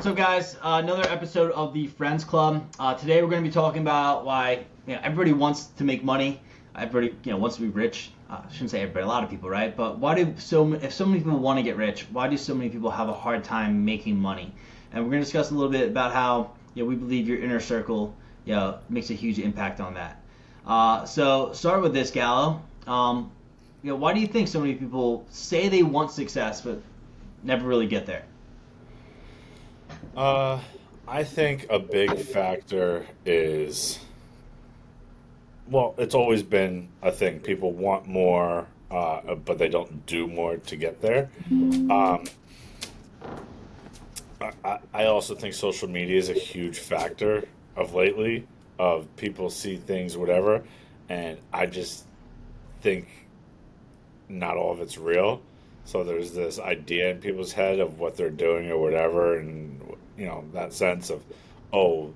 What's up, guys? Another episode of the Frens Club. Today we're going to be talking about why everybody wants to make money. Everybody wants to be rich. I shouldn't say everybody, a lot of people, right? But why do if so many people want to get rich, why do so many people have a hard time making money? And we're going to discuss a little bit about how we believe your inner circle makes a huge impact on that. So start with this, Gallo. Why do you think so many people say they want success but never really get there? I think a big factor is, well, it's always been a thing. People want more, but they don't do more to get there. Um, I also think social media is a huge factor of lately, of people see things, whatever, and I just think not all of it's real. So there's this idea in people's head of what they're doing or whatever, and that sense of, oh,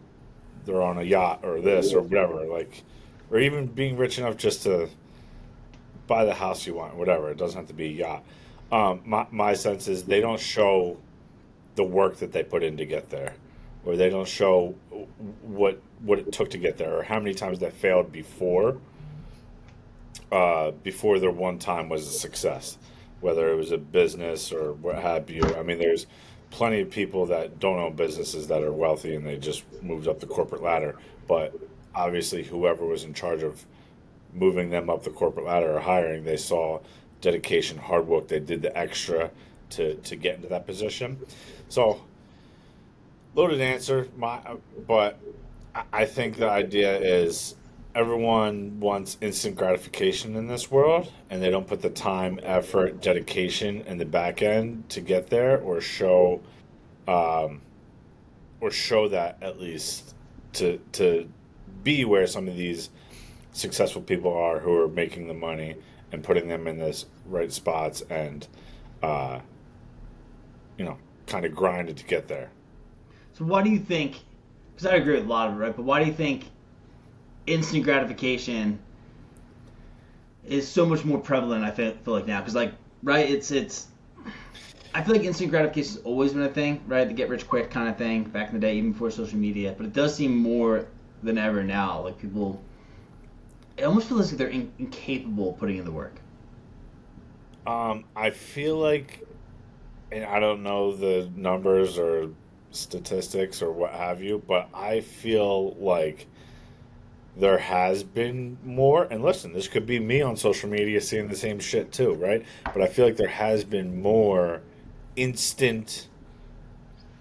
they're on a yacht or this or whatever, like, or even being rich enough just to buy the house you want, whatever. It doesn't have to be a yacht. My sense is they don't show the work that they put in to get there, or they don't show what it took to get there, or how many times they failed before their one time was a success, whether it was a business or what have you. I mean, there's plenty of people that don't own businesses that are wealthy and they just moved up the corporate ladder. But obviously, whoever was in charge of moving them up the corporate ladder or hiring, they saw dedication, hard work. They did the extra to get into that position. So, loaded answer, but I think the idea is everyone wants instant gratification in this world, and they don't put the time, effort, dedication in the back end to get there, um, or show that at least to be where some of these successful people are who are making the money and putting them in this right spots and uh, kind of grinded to get there. So why do you think? Because I agree with a lot of it, right? But why do you think instant gratification is so much more prevalent? I feel like now, because right, it's. I feel like instant gratification has always been a thing, right? The get rich quick kind of thing back in the day, even before social media. But it does seem more than ever now. Like people, it almost feels like they're incapable of putting in the work. I feel like, and I don't know the numbers or statistics or what have you, but I feel like there has been more. And listen, this could be me on social media seeing the same shit too, right? But I feel like there has been more instant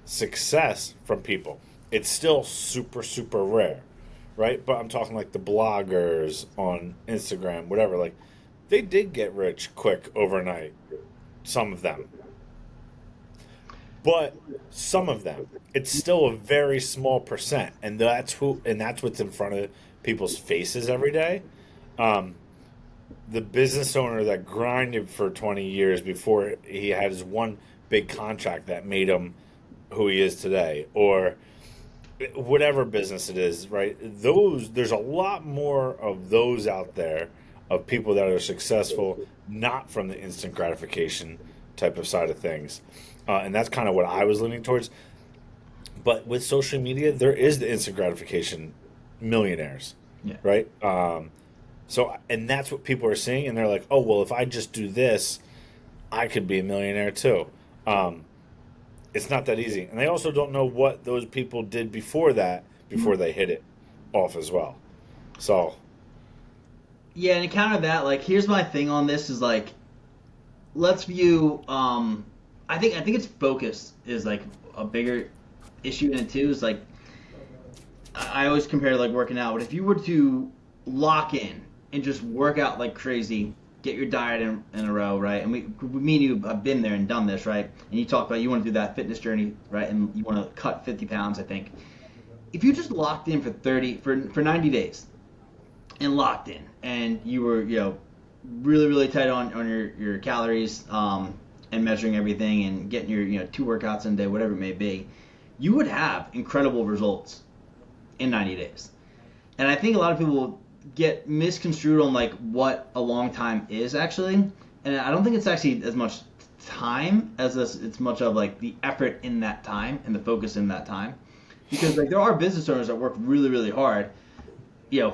success from people. It's still super, super rare, right? But I'm talking like the bloggers on Instagram, whatever. Like, they did get rich quick overnight, some of them. But some of them, it's still a very small percent, and that's what's in front of people's faces every day. Um, the business owner that grinded for 20 years before he had his one big contract that made him who he is today, or whatever business it is, right? There's a lot more of those out there, of people that are successful not from the instant gratification type of side of things. And that's kind of what I was leaning towards. But with social media, there is the instant gratification millionaires, Yeah. right? And that's what people are seeing, and they're like, oh, well, if I just do this, I could be a millionaire too. Um, it's not that easy. And they also don't know what those people did before that, before they hit it off as well. So, Yeah, and to counter that, like, here's my thing on this is like, let's view. I think its focus is like a bigger issue in it too. Is like I always compare like working out. But if you were to lock in and just work out like crazy, get your diet in a row, right? And me and you have been there and done this, right? And you talk about you want to do that fitness journey, right? And you want to cut 50 pounds, I think. If you just locked in for 90 days and locked in, and you were really really tight on your calories, and measuring everything and getting your two workouts in a day, whatever it may be, you would have incredible results in 90 days. And I think a lot of people get misconstrued on like what a long time is actually, and I don't think it's actually as much time as it's much of like the effort in that time and the focus in that time, because like there are business owners that work really really hard,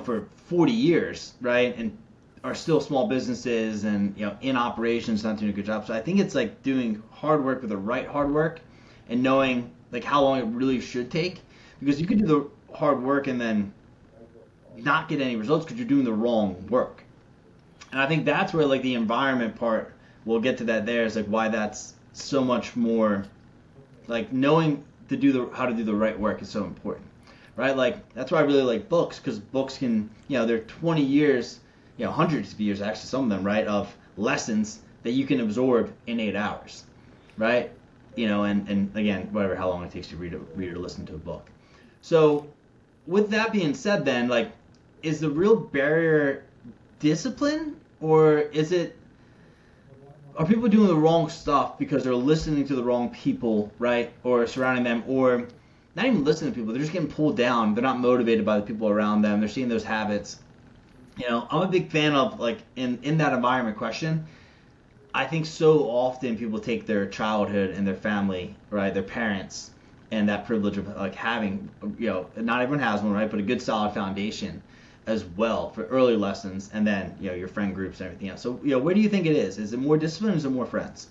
for 40 years, right, and are still small businesses and in operations not doing a good job. So I think it's like doing hard work with the right hard work and knowing like how long it really should take, because you could do the hard work and then not get any results because you're doing the wrong work. And I think that's where like the environment part, we'll get to that there, is like why that's so much more, like knowing to do how to do the right work is so important, right? Like that's why I really like books, because books can, they're 20 years, hundreds of years actually, some of them, right, of lessons that you can absorb in 8 hours, right? And again, whatever, how long it takes to read or listen to a book. So with that being said, then, like, is the real barrier discipline, or are people doing the wrong stuff because they're listening to the wrong people, right, or surrounding them, or not even listening to people, they're just getting pulled down, they're not motivated by the people around them, they're seeing those habits. I'm a big fan of, like, in that environment question, I think so often people take their childhood and their family, right, their parents, and that privilege of like having, not everyone has one, right, but a good solid foundation as well for early lessons, and then your friend groups and everything else. So where do you think it is? Is it more discipline, or is it more friends?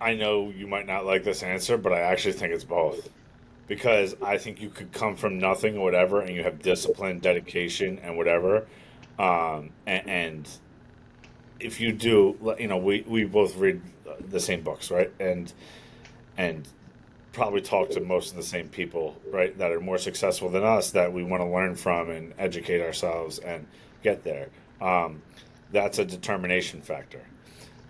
I know you might not like this answer, but I actually think it's both. Because I think you could come from nothing or whatever, and you have discipline, dedication, and whatever. And if you do, we both read the same books, right? And probably talk to most of the same people, right, that are more successful than us, that we want to learn from and educate ourselves and get there. That's a determination factor.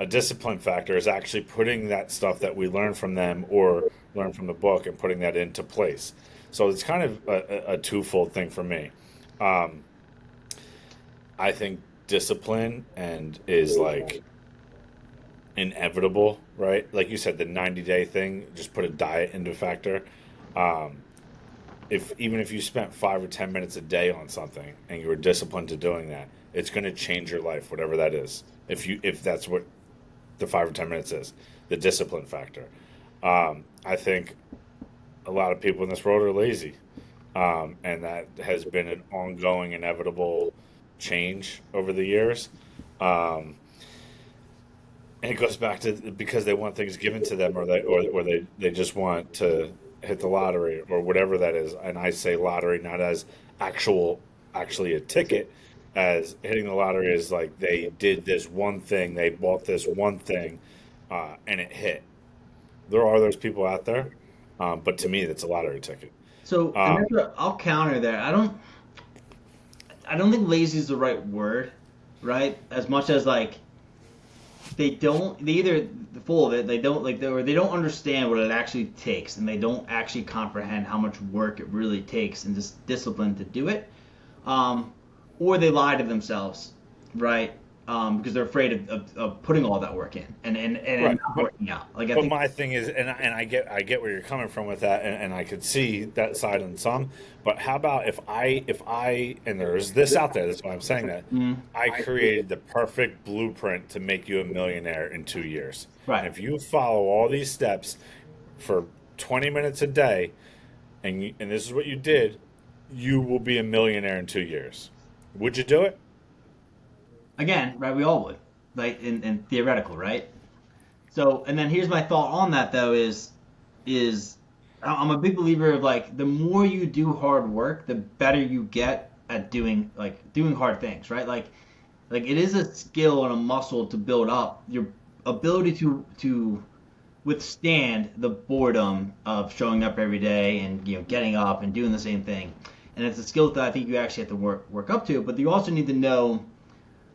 A discipline factor is actually putting that stuff that we learn from them or learn from the book and putting that into place. So it's kind of a twofold thing for me. Um, I think discipline and is like inevitable, right? Like you said, the 90-day thing, just put a diet into factor. Um, if even if you spent 5 or 10 minutes a day on something and you were disciplined to doing that, it's going to change your life, whatever that is. If that's what the 5 or 10 minutes is, the discipline factor. I think a lot of people in this world are lazy, and that has been an ongoing, inevitable change over the years. Um, and it goes back to because they want things given to them, or they just want to hit the lottery or whatever that is. And I say lottery not as actually a ticket, as hitting the lottery is like they did this one thing, they bought this one thing, and it hit. There are those people out there, but to me, that's a lottery ticket. So, and Um, that's what I'll counter there. I don't think lazy is the right word, right? As much as like they either full of it, they don't like, or they don't understand what it actually takes, and they don't actually comprehend how much work it really takes and just discipline to do it, um, or they lie to themselves, right? Because they're afraid of putting all that work in and right, not but working out. Like I But think, my thing is, and I get where you're coming from with that, and I could see that side in some. But how about if I and there's this out there. That's why I'm saying that mm, I created the perfect blueprint to make you a millionaire in 2 years. right. And if you follow all these steps for 20 minutes a day, and this is what you did, you will be a millionaire in 2 years. Would you do it? Again, right? We all would, like in theoretical, right? So, and then here's my thought on that though is I'm a big believer of like the more you do hard work, the better you get at doing hard things, right? Like it is a skill and a muscle to build up your ability to withstand the boredom of showing up every day and getting up and doing the same thing. And it's a skill that I think you actually have to work up to, but you also need to know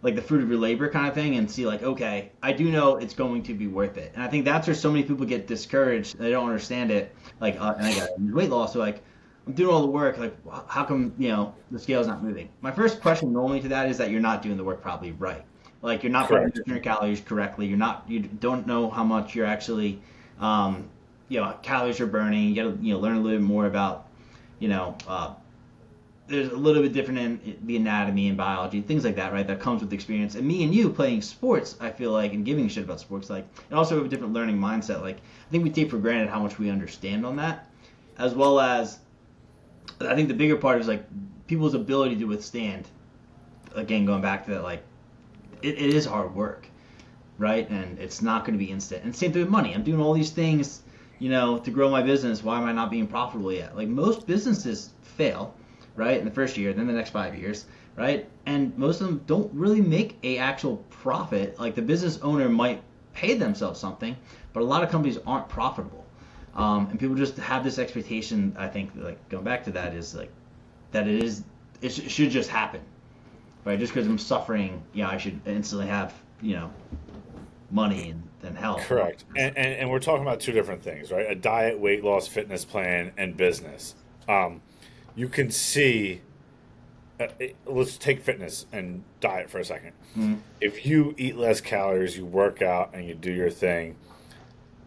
like the fruit of your labor kind of thing and see like, okay, I do know it's going to be worth it. And I think that's where so many people get discouraged. They don't understand it. Like, and I got weight loss. So like, I'm doing all the work. Like, how come, the scale's not moving? My first question normally to that is that you're not doing the work probably right. Like you're not burning Correct. your calories correctly. You don't know how much you're actually, calories you're burning. You got to, learn a little bit more about, you know, uh, there's a little bit different in the anatomy and biology, things like that, right? That comes with experience. And me and you playing sports, I feel like, and giving a shit about sports, like, and also have a different learning mindset. Like, I think we take for granted how much we understand on that, as well as I think the bigger part is like people's ability to withstand. Again, going back to that, like, it is hard work, right? And it's not going to be instant. And same thing with money. I'm doing all these things, to grow my business. Why am I not being profitable yet? Like, most businesses fail, right, in the first year, then the next 5 years, right? And most of them don't really make a actual profit. Like, the business owner might pay themselves something, but a lot of companies aren't profitable. And people just have this expectation, I think, like, going back to that, is like that it should just happen, right? Just because I'm suffering, I should instantly have, money and health. Correct. And we're talking about two different things, right? A diet, weight loss, fitness plan, and business. You can see, let's take fitness and diet for a second. Mm-hmm. If you eat less calories, you work out, and you do your thing,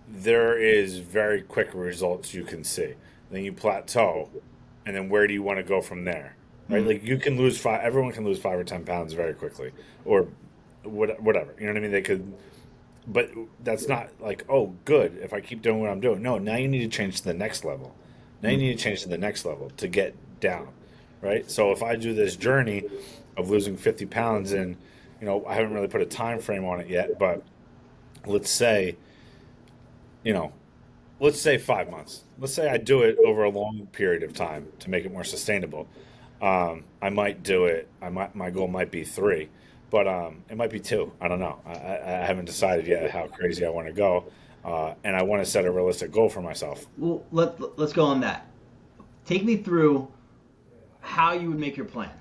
there is very quick results you can see. Then you plateau, and then where do you want to go from there? Right? Mm-hmm. Like, you can lose everyone can lose 5 or 10 pounds very quickly, or whatever. You know what I mean? They could, but that's not like, oh, good, if I keep doing what I'm doing. No, now you need to change to the next level. Now you need to change to the next level to get down, right? So if I do this journey of losing 50 pounds, and I haven't really put a time frame on it yet, but let's say, let's say 5 months. Let's say I do it over a long period of time to make it more sustainable. I might do it. My goal might be 3, but it might be 2. I don't know. I haven't decided yet how crazy I want to go, and I want to set a realistic goal for myself. Well, let's go on that. Take me through how you would make your plan.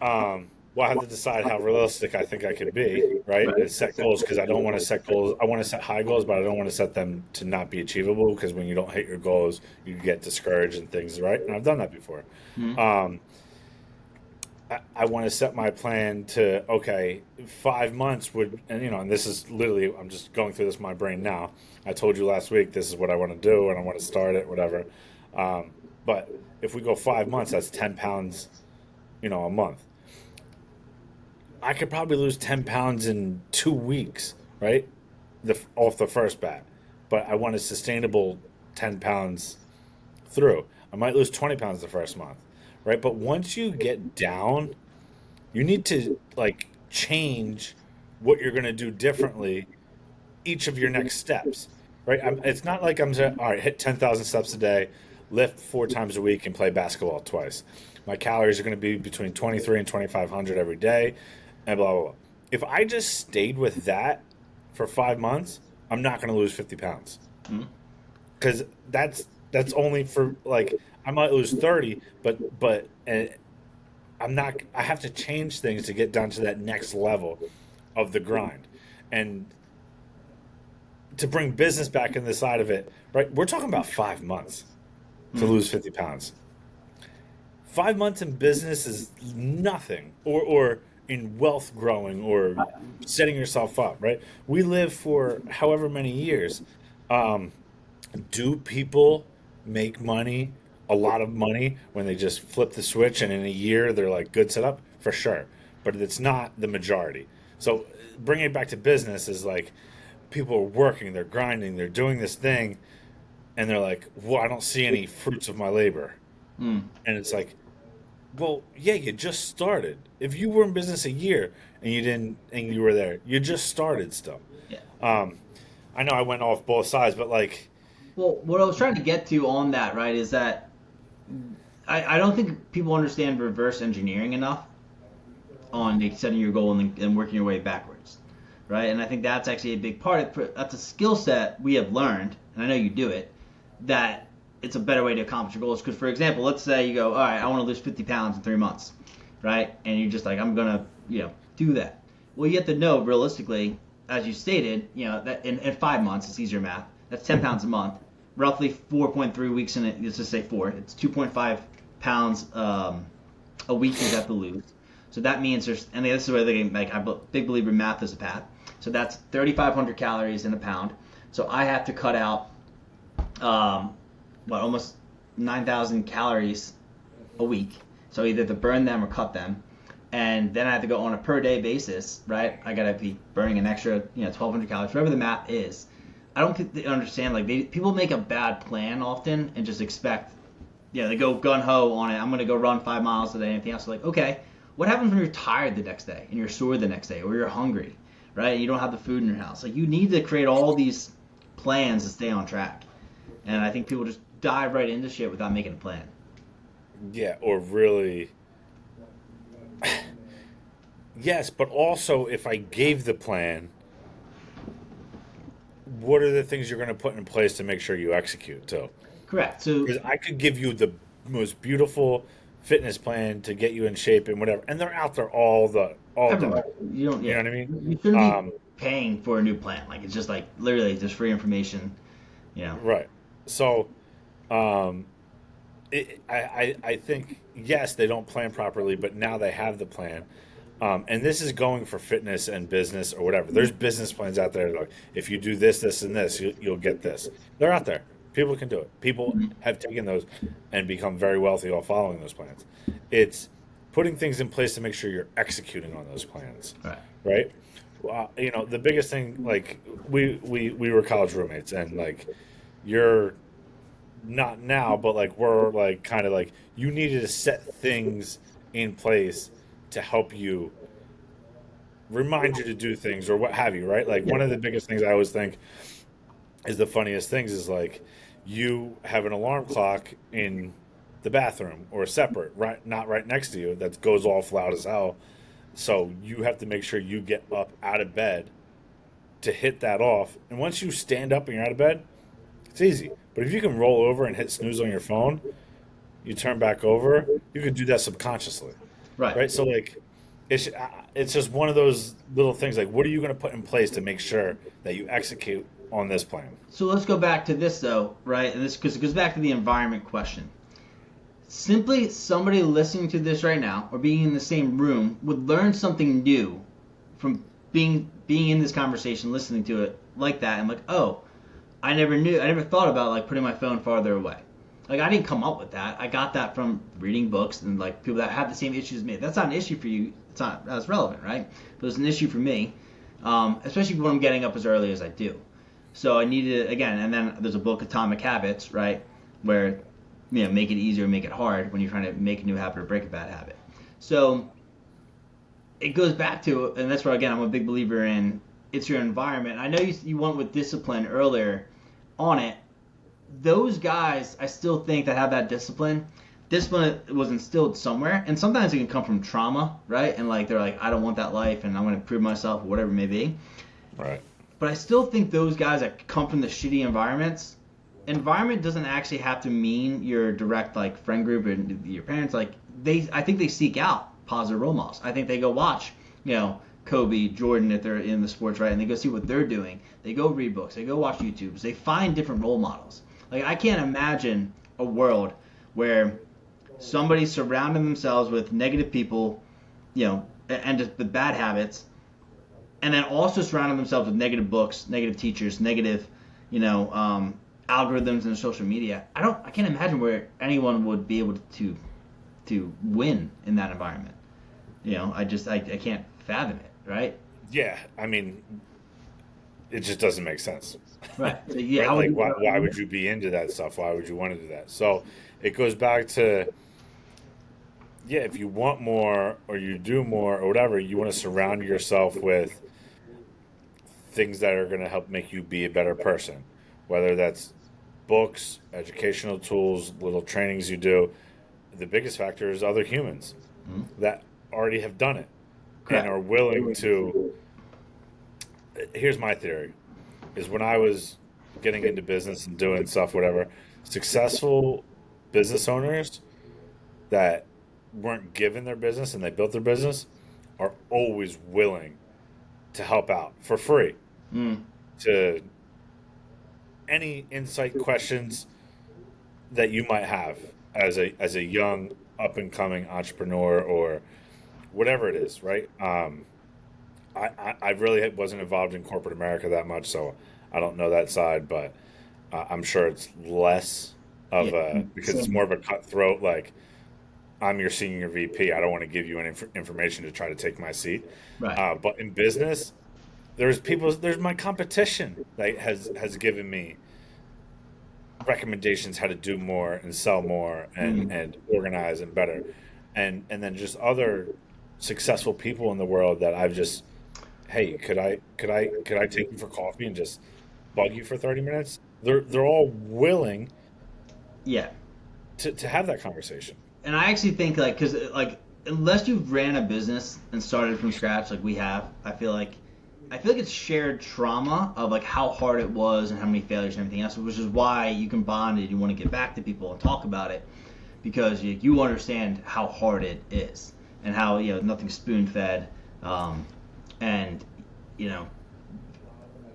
Well, I have to decide how realistic I think I could be, right? And set goals, because I don't want to set goals. I want to set high goals, but I don't want to set them to not be achievable, because when you don't hit your goals, you get discouraged and things, right? And I've done that before. Mm-hmm. I want to set my plan to, okay, 5 months would, and this is literally, I'm just going through this in my brain now. I told you last week, this is what I want to do, and I want to start it, whatever. But if we go 5 months, that's 10 pounds, a month. I could probably lose 10 pounds in 2 weeks, right? Off the first bat. But I want a sustainable 10 pounds through. I might lose 20 pounds the first month, right? But once you get down, you need to, like, change what you're going to do differently each of your next steps, right? It's not like I'm saying, all right, hit 10,000 steps a day, lift 4 times a week, and play basketball twice. My calories are going to be between 23 and 2,500 every day, and blah, blah, blah. If I just stayed with that for 5 months, I'm not going to lose 50 pounds. Because that's only for, like, I might lose 30, but I'm not, I have to change things to get down to that next level of the grind. And to bring business back in the side of it, right? We're talking about 5 months to lose 50 pounds. 5 months in business is nothing, or in wealth growing, or setting yourself up, right? We live for however many years. Do people make money, a lot of money, when they just flip the switch and in a year they're like good set up? For sure. But it's not the majority. So bringing it back to business is like, people are working, they're grinding, they're doing this thing, and they're like, well, I don't see any fruits of my labor. And it's like, well, yeah, you just started. If you were in business a year and you were there, you just started still. Yeah. I know I went off both sides, but like, well, what I was trying to get to on that, right, is that I don't think people understand reverse engineering enough on setting your goal and working your way backwards, right? And I think that's actually a big part. That's a skill set we have learned, and I know you do it, that it's a better way to accomplish your goals. Because, for example, let's say you go, all right, I want to lose 50 pounds in 3 months, right? And you're just like, I'm going to, do that. Well, you have to know realistically, as you stated, that in 5 months, it's easier math. That's 10 pounds a month, roughly 4.3 weeks in it. Let's just say 4. It's 2.5 pounds a week you have to lose. So that means and this is where I'm a big believer in math as a path. So that's 3,500 calories in a pound. So I have to cut out, almost 9,000 calories a week. So either to burn them or cut them. And then I have to go on a per day basis, right? I gotta be burning an extra, 1,200 calories, whatever the math is. I don't think they understand. Like people make a bad plan often and just expect, they go gun ho on it. I'm gonna go run 5 miles today. Anything else? Like, okay, what happens when you're tired the next day and you're sore the next day, or you're hungry, right? And you don't have the food in your house. Like you need to create all these plans to stay on track. And I think people just dive right into shit without making a plan. Yeah, or really, yes, but also if I gave the plan, what are the things you're going to put in place to make sure you execute too? Correct. So Because I could give you the most beautiful fitness plan to get you in shape and whatever, and they're out there all day. everywhere. You don't. You know Yeah. what I mean? You shouldn't be Um, paying for a new plan. Like it's just like literally just free information. You know. right. So, um, I think yes, they don't plan properly, but now they have the plan. And this is going for fitness and business or whatever. There's business plans out there like if you do this, this, and this, you'll get this. They're out there. People can do it. People Mhm. have taken those and become very wealthy while following those plans. It's putting things in place to make sure you're executing on those plans, Right. right? The biggest thing, like we were college roommates, and like you're not now, but like we're like kind of like you needed to set things in place to help you remind you to do things or what have you, right? Like Yeah. one of the biggest things I always think is the funniest things is like you have an alarm clock in the bathroom or separate, right? Not right next to you that goes off loud as hell. So you have to make sure you get up out of bed to hit that off. And once you stand up and you're out of bed, it's easy. But if you can roll over and hit snooze on your phone, you turn back over, you can do that subconsciously, Right. right? So like, it's just one of those little things. Like, what are you going to put in place to make sure that you execute on this plan? So let's go back to this though, right? And this because it goes back to the environment question. Simply somebody listening to this right now or being in the same room would learn something new from being in this conversation, listening to it like that, and like, oh, I never thought about like putting my phone farther away. Like I didn't come up with that. I got that from reading books and like people that have the same issues as me. That's not an issue for you. It's not that's relevant, right? But it's an issue for me, especially when I'm getting up as early as I do. So I needed again, and then there's a book, Atomic Habits, right, where make it easier, make it hard when you're trying to make a new habit or break a bad habit. So it goes back to, and that's where again I'm a big believer in. It's your environment. I know you went with discipline earlier on it. Those guys, I still think that have that discipline. Discipline was instilled somewhere, and sometimes it can come from trauma, right? And like they're like, I don't want that life, and I'm going to prove myself, or whatever it may be. Right. But I still think those guys that come from the shitty environment doesn't actually have to mean your direct like friend group and your parents. Like I think they seek out positive role models. I think they go watch, Kobe, Jordan if they're in the sports, right? And they go see what they're doing. They go read books. They go watch YouTubes. They find different role models. Like I can't imagine a world where somebody's surrounding themselves with negative people, and just the bad habits, and then also surrounding themselves with negative books, negative teachers, negative, algorithms and social media. I can't imagine where anyone would be able to win in that environment. I can't fathom it, right? Yeah. I mean, it just doesn't make sense. Right. So yeah, Right? how would Like, you? why would you be into that stuff? Why would you want to do that? So it goes back to, yeah, if you want more or you do more or whatever, you want to surround yourself with things that are going to help make you be a better person, whether that's books, educational tools, little trainings you do. The biggest factor is other humans Mhm. that already have done it and Correct. are willing to. Here's my theory: is when I was getting into business and doing stuff, whatever, successful business owners that weren't given their business and they built their business are always willing to help out for free Mm. to any insight questions that you might have as a young up and coming entrepreneur or whatever it is, right? I really wasn't involved in corporate America that much, so I don't know that side, but I'm sure it's less Yeah. of a because it's Same. more of a cutthroat. Like I'm your senior VP. I don't want to give you any information to try to take my seat. Right. But in business, there's my competition that has given me recommendations how to do more and sell more Mm. and organize and better, and then just other successful people in the world that I've just, hey, could I take you for coffee and just bug you for 30 minutes? They're all willing Yeah. to have that conversation. And I actually think like because like unless you've ran a business and started from scratch like we have, I feel like it's shared trauma of like how hard it was and how many failures and everything else, which is why you can bond and you want to get back to people and talk about it because you understand how hard it is and how nothing's spoon fed, and you know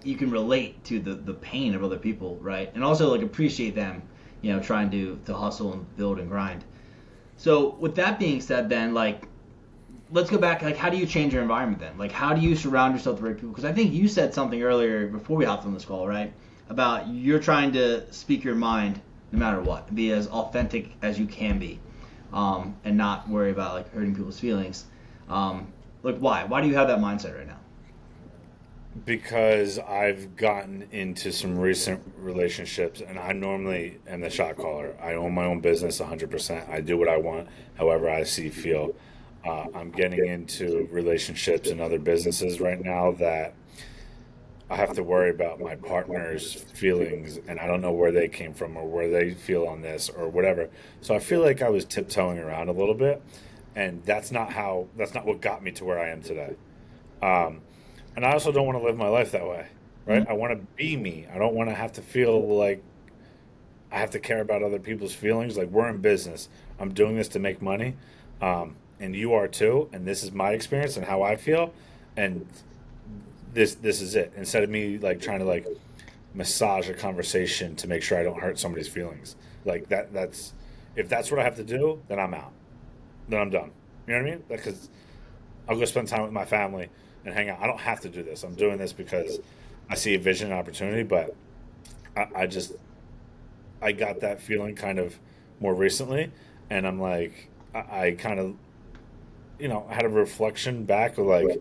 you can relate to the pain of other people, right? And also like appreciate them, trying to hustle and build and grind. So with that being said, then like let's go back. Like, how do you change your environment then? Like, how do you surround yourself with the right people? Because I think you said something earlier before we hopped on this call, right? About you're trying to speak your mind no matter what, be as authentic as you can be, and not worry about like hurting people's feelings. Like, why? Why do you have that mindset right now? Because I've gotten into some recent relationships, and I normally am the shot caller. I own my own business 100%. I do what I want, however I see feel. I'm getting into relationships and other businesses right now that I have to worry about my partner's feelings, and I don't know where they came from or where they feel on this or whatever. So I feel like I was tiptoeing around a little bit, and that's not what got me to where I am today. Um, and I also don't want to live my life that way, right? Mm-hmm. I want to be me. I don't want to have to feel like I have to care about other people's feelings. Like, we're in business. I'm doing this to make money, and you are too. And this is my experience and how I feel, and this is it. Instead of me like trying to like massage a conversation to make sure I don't hurt somebody's feelings, like that's if that's what I have to do, then I'm out. Then I'm done. You know what I mean? Because I'll go spend time with my family and hang out. I don't have to do this. I'm doing this because I see a vision and opportunity, but I just I got that feeling kind of more recently, and I'm like, I kind of, had a reflection back of like,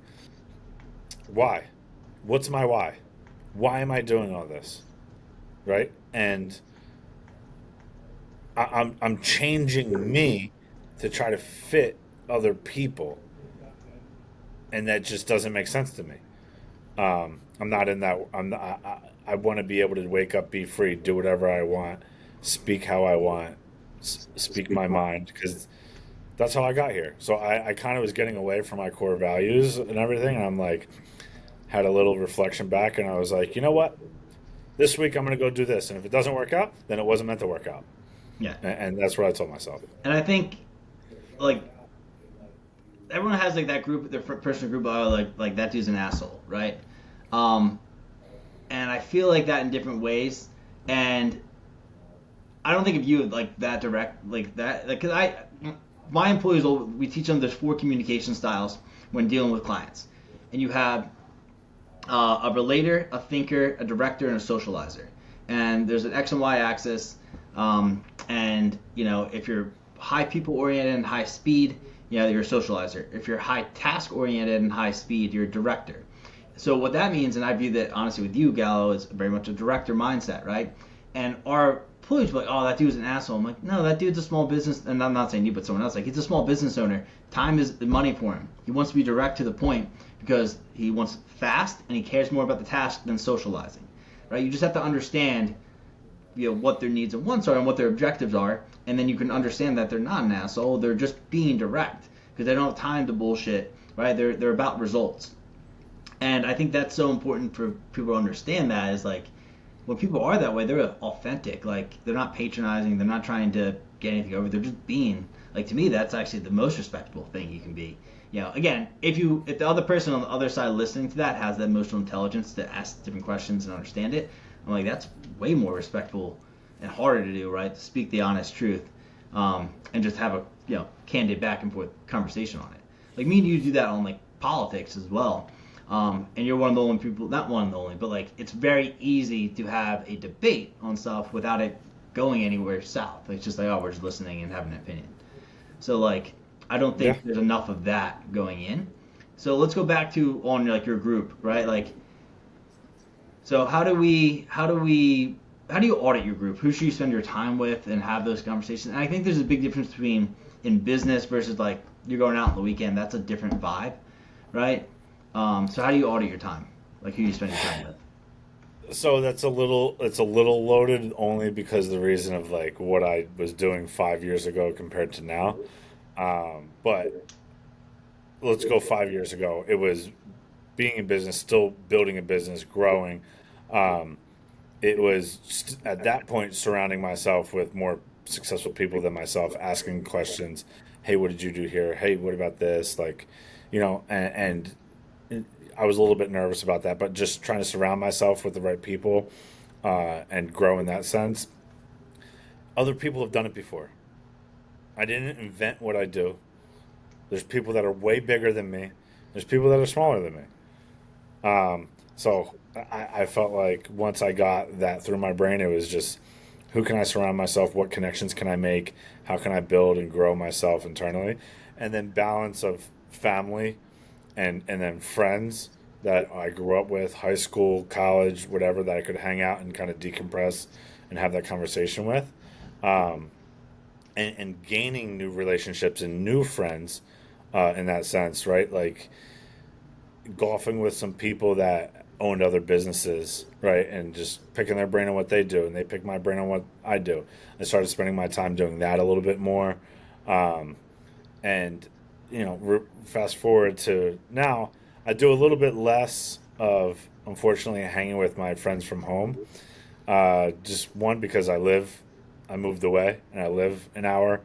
why? What's my why? Why am I doing all this? Right? And I'm changing me to try to fit other people, and that just doesn't make sense to me. I'm not in that. I'm not, I want to be able to wake up, be free, do whatever I want, speak how I want, speak my mind, because that's how I got here. So I kind of was getting away from my core values and everything. And I'm like, had a little reflection back, and I was like, you know what? This week I'm going to go do this. And if it doesn't work out, then it wasn't meant to work out. Yeah. And that's what I told myself. And I think like everyone has like that group, their personal group. Oh, like that dude's an asshole, right? Um, and I feel like that in different ways. And I don't think of you like that direct, like that, like because my employees, we teach them there's 4 communication styles when dealing with clients, and you have a relator, a thinker, a director, and a socializer. And there's an X and Y axis, and if you're high people oriented and high speed, you're a socializer. If you're high task oriented and high speed, you're a director. So what that means, and I view that honestly with you, Gallo, is very much a director mindset, right? And our employees were like, oh, that dude's an asshole. I'm like, no, that dude's a small business, and I'm not saying you, but someone else. Like, he's a small business owner. Time is the money for him. He wants to be direct to the point because he wants fast and he cares more about the task than socializing, right? You just have to understand, what their needs and wants are and what their objectives are, and then you can understand that they're not an asshole. They're just being direct because they don't have time to bullshit, right? They're about results. And I think that's so important for people to understand that is like when people are that way, they're authentic. Like they're not patronizing. They're not trying to get anything over. They're just being like to me. That's actually the most respectable thing you can be. Again, if the other person on the other side listening to that has that emotional intelligence to ask different questions and understand it, I'm like that's way more respectful and harder to do, right? To speak the honest truth, and just have a candid back and forth conversation on it. Like me and you do that on like politics as well. And you're one of the only people, not one of the only, but like it's very easy to have a debate on stuff without it going anywhere south. It's just like, oh, we're just listening and having an opinion. So like, I don't Yeah. think there's enough of that going in. So let's go back to on like your group, right? Like, so how do you audit your group? Who should you spend your time with and have those conversations? And I think there's a big difference between in business versus like you're going out on the weekend. That's a different vibe, right? So how do you audit your time? Like who you spend your time with? So it's a little loaded only because the reason of like what I was doing 5 years ago compared to now. But let's go 5 years ago. It was being in business, still building a business, growing. Um, it was at that point surrounding myself with more successful people than myself, asking questions. Hey, what did you do here? Hey, what about this? Like, and I was a little bit nervous about that, but just trying to surround myself with the right people and grow in that sense. Other people have done it before. I didn't invent what I do. There's people that are way bigger than me. There's people that are smaller than me. So I felt like once I got that through my brain, it was just who can I surround myself? What connections can I make? How can I build and grow myself internally? And then balance of family and then friends that I grew up with, high school, college, whatever, that I could hang out and kind of decompress and have that conversation with. Um, and gaining new relationships and new friends in that sense, right? Like golfing with some people that owned other businesses, right? And just picking their brain on what they do, and they pick my brain on what I do. I started spending my time doing that a little bit more. Um, and, fast forward to now, I do a little bit less of, unfortunately, hanging with my friends from home. Just one, because I moved away and I live an hour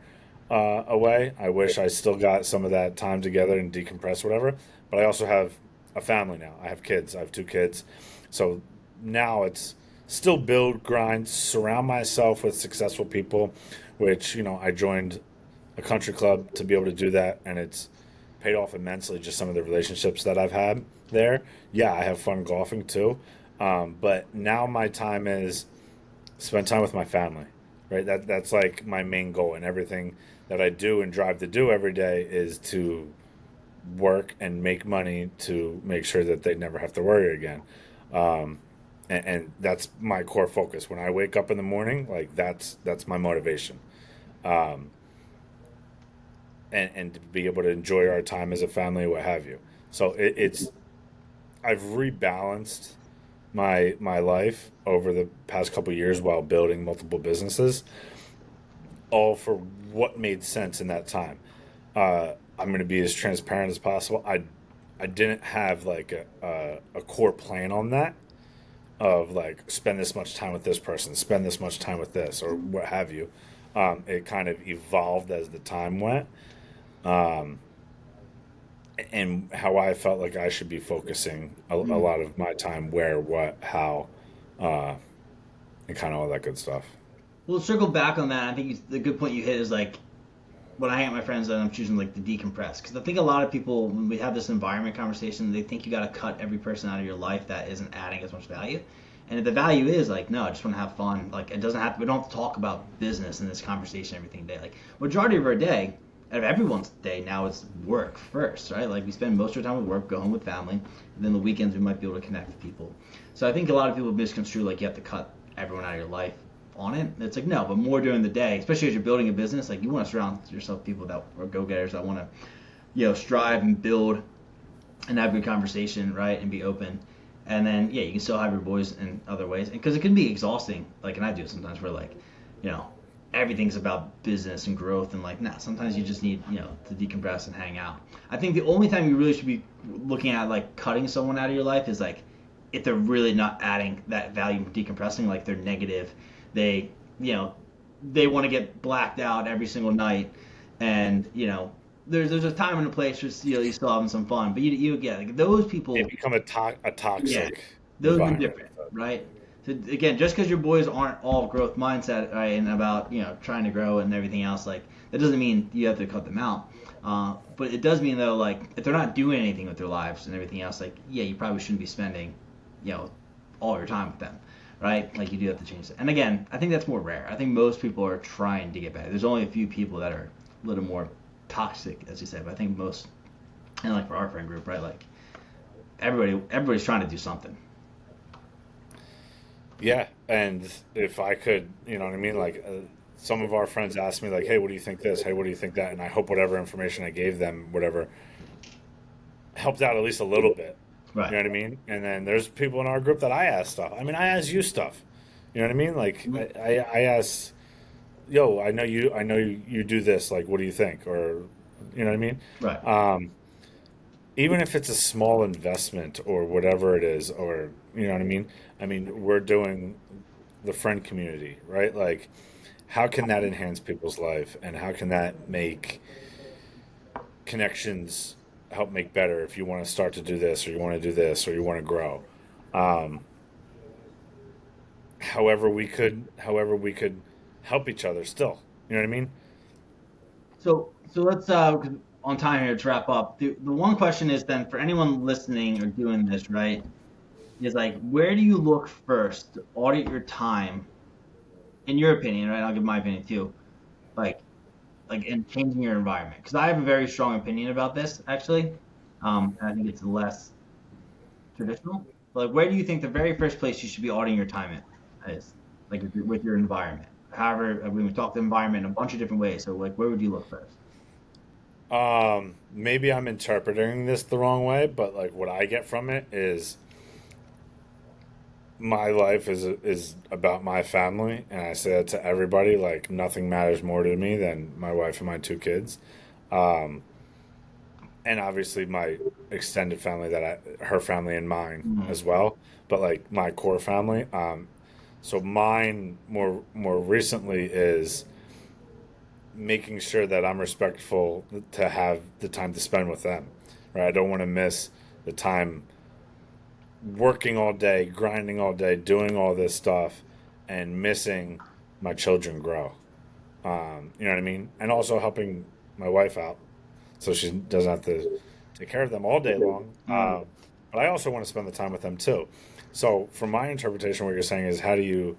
away. I wish I still got some of that time together and decompress, whatever. But I also have a family now. I have kids. I have two kids. So now it's still build, grind, surround myself with successful people, which, I joined a country club to be able to do that. And it's paid off immensely, just some of the relationships that I've had there. Yeah, I have fun golfing too. But now my time is spend time with my family, right? That's like my main goal, and everything that I do and drive to do every day is to work and make money to make sure that they never have to worry again. Um, and that's my core focus. When I wake up in the morning, like that's my motivation, um, and to be able to enjoy our time as a family, what have you. So it's I've rebalanced my life over the past couple of years while building multiple businesses, all for what made sense in that time. I'm going to be as transparent as possible. I didn't have like a core plan on that of like spend this much time with this person, spend this much time with this, or what have you. It kind of evolved as the time went, um, and how I felt like I should be focusing a Mm. lot of my time where, what, how, uh, and kind of all that good stuff. Well, circle back on that. I think the good point you hit is like when I hang out with my friends, then I'm choosing like to decompress because I think a lot of people when we have this environment conversation, they think you got to cut every person out of your life that isn't adding as much value. And if the value is like, no, I just want to have fun. Like it doesn't have. We don't have to talk about business in this conversation every day. Like majority of our day, of everyone's day now, it's work first, right? Like we spend most of our time with work, go home with family, and then the weekends we might be able to connect with people. So I think a lot of people misconstrue like you have to cut everyone out of your life on it. It's like no, but more during the day, especially as you're building a business, like you want to surround yourself with people that are go-getters that want to, strive and build and have good conversation, right, and be open. And then yeah, you can still have your boys in other ways, because it can be exhausting. Like, and I do it sometimes where like, you know, everything's about business and growth, and like, nah, sometimes you just need to decompress and hang out. I think the only time you really should be looking at like cutting someone out of your life is like if they're really not adding that value of decompressing, like they're negative, they you know they want to get blacked out every single night, and there's a time and a place for you still having some fun, but you get like those It people. become a Yeah, toxic those are environment. different, right? So again, just because your boys aren't all growth mindset, right, and about trying to grow and everything else, like that doesn't mean you have to cut them out. But it does mean though, like if they're not doing anything with their lives and everything else, like yeah, you probably shouldn't be spending, all your time with them, right? Like you do have to change that. And again, I think that's more rare. I think most people are trying to get better. There's only a few people that are a little more toxic, as you said, but I think most, and like for our friend group, right? Like everybody's trying to do something. Yeah, and if I could, you know what I mean? Like, some of our friends asked me, like, "Hey, what do you think this? Hey, what do you think that?" And I hope whatever information I gave them, whatever, helped out at least a little bit. You Right. know what I mean? And then there's people in our group that I ask stuff. I mean, I ask you stuff. You know what I mean? Like, Mhm. I ask, "Yo, I know you do this. Like, what do you think?" Or, you know what I mean? Right. Um, Even if it's a small investment or whatever it is, or you know what I mean? I mean, we're doing the friend community, right? Like, how can that enhance people's life, and how can that make connections help make better if you want to start to do this, or you want to do this, or you want to grow? Um, however we could help each other still. You know what I mean? So let's on time here to wrap up. The one question is then for anyone listening or doing this, right? Is like where do you look first to audit your time, in your opinion, right? I'll give my opinion too. Like in changing your environment, because I have a very strong opinion about this actually. And I think it's less traditional. But like, where do you think the very first place you should be auditing your time in is? Like with your environment. However, we talked environment in a bunch of different ways. So like, where would you look first? Maybe I'm interpreting this the wrong way, but like what I get from it is my life is about my family, and I say that to everybody. Like, nothing matters more to me than my wife and my two kids, um, and obviously my extended family, her family and mine Mhm. as well. But like my core family. So mine more recently is making sure that I'm respectful to have the time to spend with them. Right, I don't want to miss the time working all day, grinding all day, doing all this stuff, and missing my children grow. You know what I mean? And also helping my wife out so she doesn't have to take care of them all day long. Mm. But I also want to spend the time with them too. So, from my interpretation, what you're saying is, how do you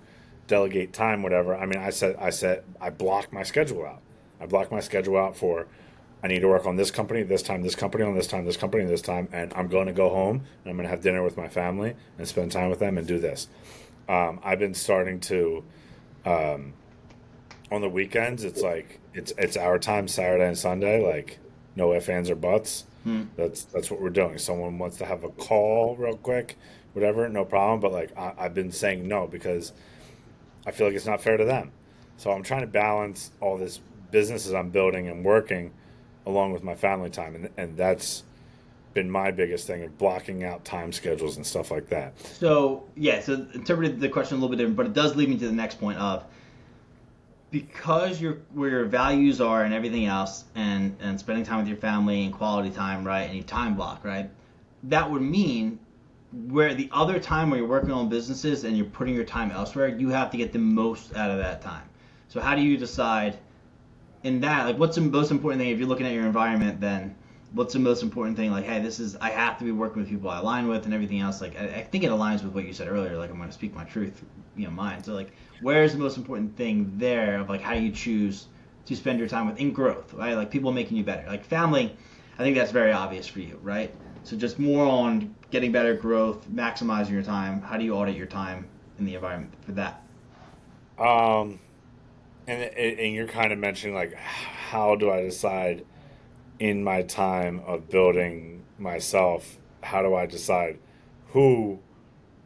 delegate time, whatever? I mean, I block my schedule out. I block my schedule out for I need to work on this company, this time, this company, on this time, this company, this time, and I'm going to go home and I'm going to have dinner with my family and spend time with them and do this. I've been starting to on the weekends. It's like it's our time, Saturday and Sunday. Like, no ifs, ands, or buts. Mm. That's what we're doing. Someone wants to have a call real quick, whatever, no problem. But like I've been saying no because I feel like it's not fair to them. So I'm trying to balance all this businesses I'm building and working along with my family time, and that's been my biggest thing of blocking out time schedules and stuff like that. So yeah, so interpreted the question a little bit different, but it does lead me to the next point of because your where your values are and everything else, and spending time with your family and quality time, right, and you time block, right, that would mean where the other time where you're working on businesses and you're putting your time elsewhere, you have to get the most out of that time. So how do you decide in that, like, what's the most important thing if you're looking at your environment? Then what's the most important thing? Like, hey, this is I have to be working with people I align with and everything else. Like, I think it aligns with what you said earlier. Like, I'm going to speak my truth, mine. So like, where's the most important thing there of like how you choose to spend your time with in growth, right? Like people making you better. Like family, I think that's very obvious for you, right? So just more on getting better growth, maximizing your time. How do you audit your time in the environment for that? Um, and you're kind of mentioning like, how do I decide in my time of building myself? How do I decide who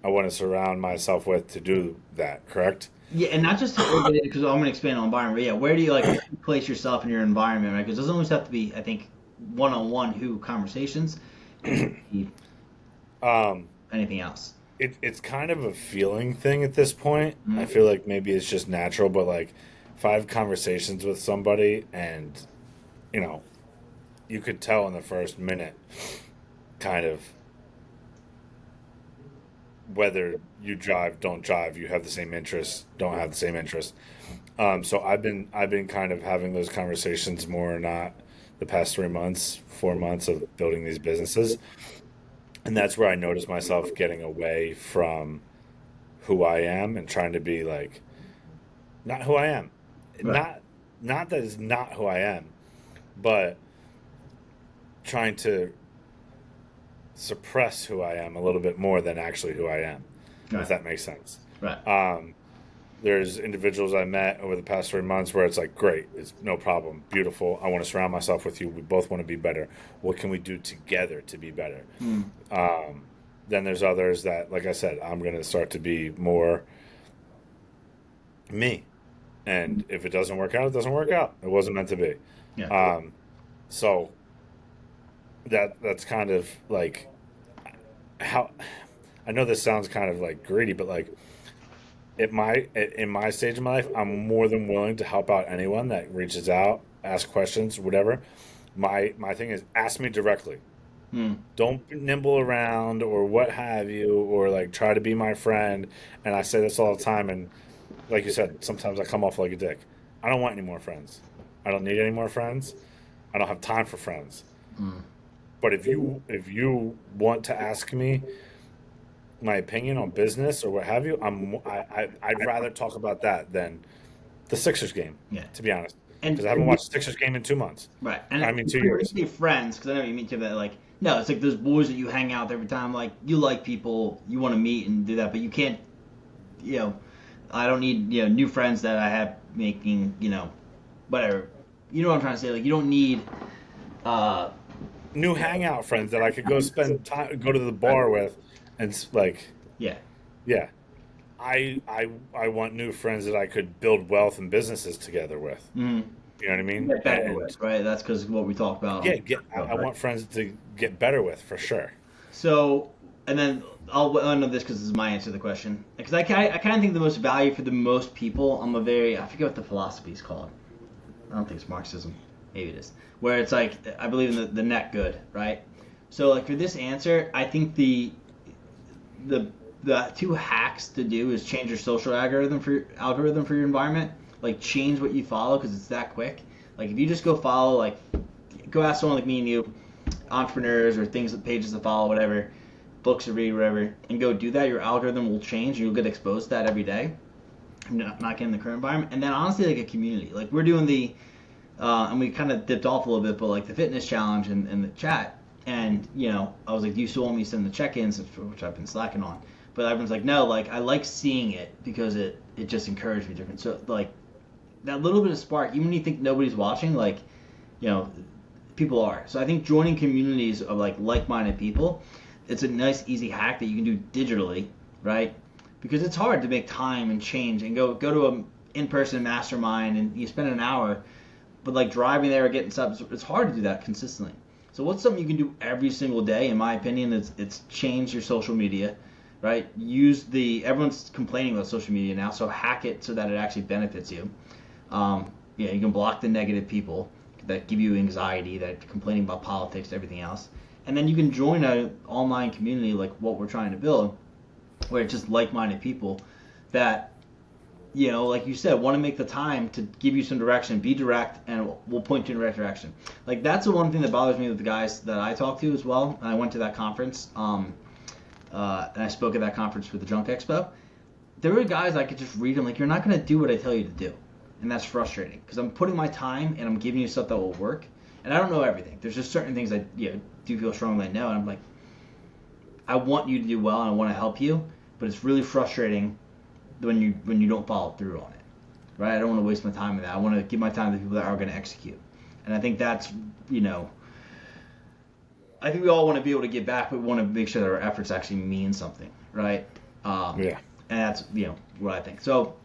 I want to surround myself with to do that? Correct? Yeah, and not just because I'm going to expand on environment. But yeah, where do you place yourself in your environment, right? Because it doesn't always have to be, I think, one-on-one who conversations. It could be Um, anything else. it's kind of a feeling thing at this point. I Mm. feel like maybe it's just natural, but like if I have conversations with somebody and you know, you could tell in the first minute kind of whether you drive, don't drive, you have the same interests, don't have the same interests. So I've been kind of having those conversations more or not the past 3 months, 4 months of building these businesses, and that's where I noticed myself getting away from who I am and trying to be like not who I am, Right. not not that it's not who I am. but trying to suppress who I am a little bit more than actually who I am, if Right. that makes sense. Right. There's individuals I met over the past 3 months where it's like, great, it's no problem, beautiful. I want to surround myself with you. We both want to be better. What can we do together to be better? Mm. Then there's others that, like I said, I'm going to start to be more me. And if it doesn't work out, it doesn't work out. It wasn't meant to be. Yeah. Um, so that's kind of like how I know this sounds kind of like greedy, but like in my stage of my life, I'm more than willing to help out anyone that reaches out, ask questions, whatever. My thing is ask me directly. Mm. Don't nibble around or what have you, or like try to be my friend. And I say this all the time. And like you said, sometimes I come off like a dick. I don't want any more friends. I don't need any more friends. I don't have time for friends. Mm. But if you want to ask me my opinion on business or what have you, I'd rather talk about that than the Sixers game, Yeah. to be honest, And because I haven't watched the Sixers game in 2 months. right. And I mean, it's 2 years. be friends because I know you meet people that like no, it's like those boys that you hang out with every time. Like you like people, you want to meet and do that, but you can't. You know, I don't need new friends that I have making whatever. You know what I'm trying to say? Like you don't need. Uh, New hangout friends that I could go spend time, go to the bar with, and like, yeah. yeah, I want new friends that I could build wealth and businesses together with. Mm-hmm. You know what I mean? Get better with, right? That's because what we talked about. Yeah, I Right? want friends to get better with for sure. So, and then I'll end on this because this is my answer to the question. Because I kind of think the most value for the most people, I forget what the philosophy is called. I don't think it's Marxism. Maybe it is. Where it's like, I believe in the net good, right? So, like, for this answer, I think the two hacks to do is change your social algorithm for your environment. Like, change what you follow because it's that quick. Like, if you just go follow, like, go ask someone like me and you, entrepreneurs or pages to follow, whatever, books to read, whatever, and go do that, your algorithm will change and you'll get exposed to that every day. Not getting in the current environment. And then honestly, like a community. Like we're doing and we kind of dipped off a little bit, but like the fitness challenge in the chat. And, I was like, do you still want me to send the check-ins, which I've been slacking on? But everyone's like, no, like I like seeing it because it just encouraged me different. So like that little bit of spark, even when you think nobody's watching, like, people are. So I think joining communities of like-minded people, it's a nice easy hack that you can do digitally, right? Because it's hard to make time and change and go to a in-person mastermind and you spend an hour, but like driving there or getting stuff, it's hard to do that consistently. So what's something you can do every single day? In my opinion, it's change your social media, right? Everyone's complaining about social media now, so hack it so that it actually benefits you. You can block the negative people that give you anxiety, that are complaining about politics, everything else. And then you can join an online community like what we're trying to build, where it's just like-minded people that, like you said, want to make the time to give you some direction, be direct, and we'll point you in the right direction. Like that's the one thing that bothers me with the guys that I talk to as well. And I went to that conference, and I spoke at that conference for the Junk Expo. There were guys I could just read them like, you're not going to do what I tell you to do. And that's frustrating because I'm putting my time and I'm giving you stuff that will work. And I don't know everything. There's just certain things I do feel strongly I know. And I'm like, I want you to do well and I want to help you, but it's really frustrating when you don't follow through on it, right? I don't want to waste my time with that. I want to give my time to the people that are going to execute. And I think that's, I think we all want to be able to give back, but we want to make sure that our efforts actually mean something, right? Yeah. And that's, what I think. So,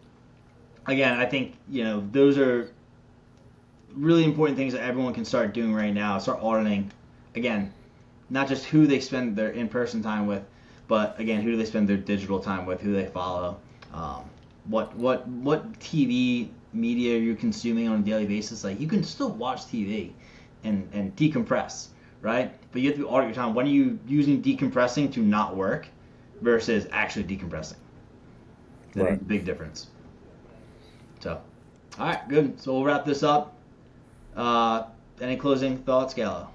again, I think, those are really important things that everyone can start doing right now. Start auditing, again, not just who they spend their in-person time with, but, again, who do they spend their digital time with, who they follow, what TV media you're consuming on a daily basis. Like, you can still watch TV and decompress, right? But you have to audit your time. When are you using decompressing to not work versus actually decompressing? That's a big difference. So, all right, good. So we'll wrap this up. Any closing thoughts, Gallo?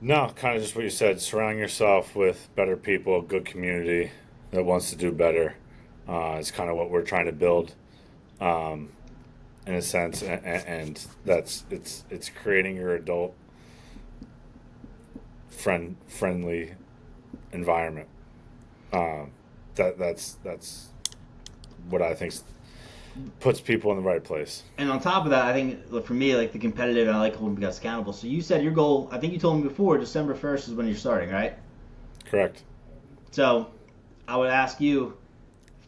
No, kind of just what you said. Surround yourself with better people, a good community that wants to do better. It's kind of what we're trying to build. in a sense, and it's creating your adult friendly environment. Um, that's what I think puts people in the right place. And on top of that, I think for me, like the competitive, I like holding guys accountable. So you said your goal. I think you told me before December 1st is when you're starting, right? Correct. So I would ask you,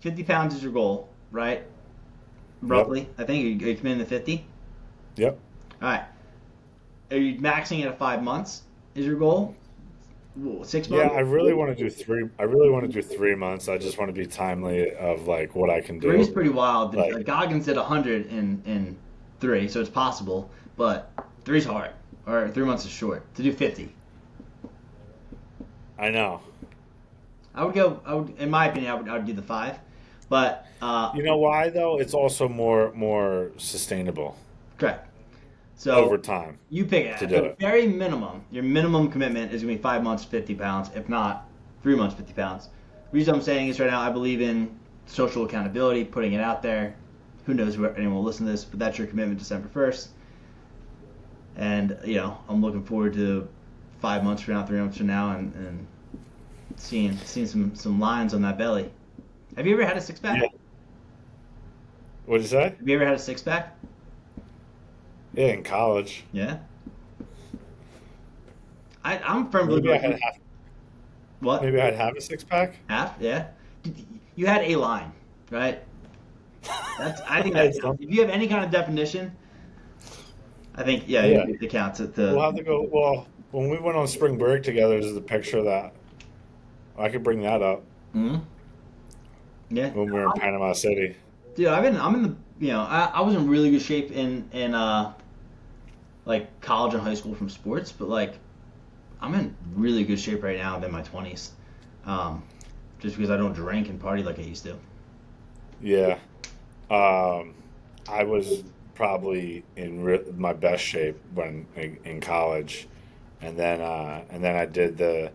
50 pounds is your goal, right? Yep. Roughly, I think are you committing to 50. Yep. All right. Are you maxing it at 5 months? Is your goal? 6 months? I really want to do 3. I really want to do 3 months. I just want to be timely of like what I can Three is do. pretty wild. Like Goggins did 100 in 3, so it's possible, but three's hard. Or 3 months is short. To do 50, I know. I would go. In my opinion, I would do the 5, but You know why though? It's also more sustainable correct. over So time you pick it. to At do the it. very minimum, your minimum commitment is gonna be 5 months, 50 pounds. If not, 3 months, 50 pounds. The reason I'm saying is right now, I believe in social accountability, putting it out there. Who knows where anyone will listen to this, but that's your commitment December 1st. And I'm looking forward to 5 months from now, 3 months from now, and seeing some lines on that belly. Have you ever had a six pack? Yeah. What did you say? Have you ever had a six pack? Yeah, in college. Yeah. I'm a firm Maybe I believer. had half. What? Maybe I'd have a 6 pack. Half? Yeah. You had a line, right? I think I that had counts. some. If you have any kind of definition, I think yeah, Yeah. it counts. We'll have to go. Well, when we went on spring break together, there's a picture of that I could bring that up Mhm. Yeah. when we were in Panama City. Dude, I'm in the I was in really good shape in like college and high school from sports, but like I'm in really good shape right now in my 20s. Um, just because I don't drink and party like I used to. Yeah. Um, I was probably in my best shape when in college, and then I did the.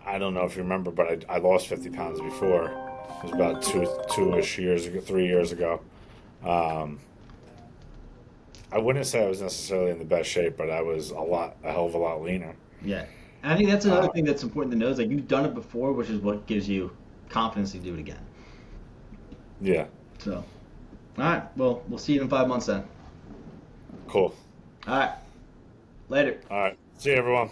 I don't know if you remember, but I lost 50 pounds before. It was about two-ish years ago, 3 years ago. Um, I wouldn't say I was necessarily in the best shape, but I was a hell of a lot leaner. Yeah. And I think that's another Uh, thing that's important to know is like you've done it before, which is what gives you confidence to do it again. yeah, So, all right. Well, we'll see you in 5 months then. cool. All right. Later. All right, see you everyone.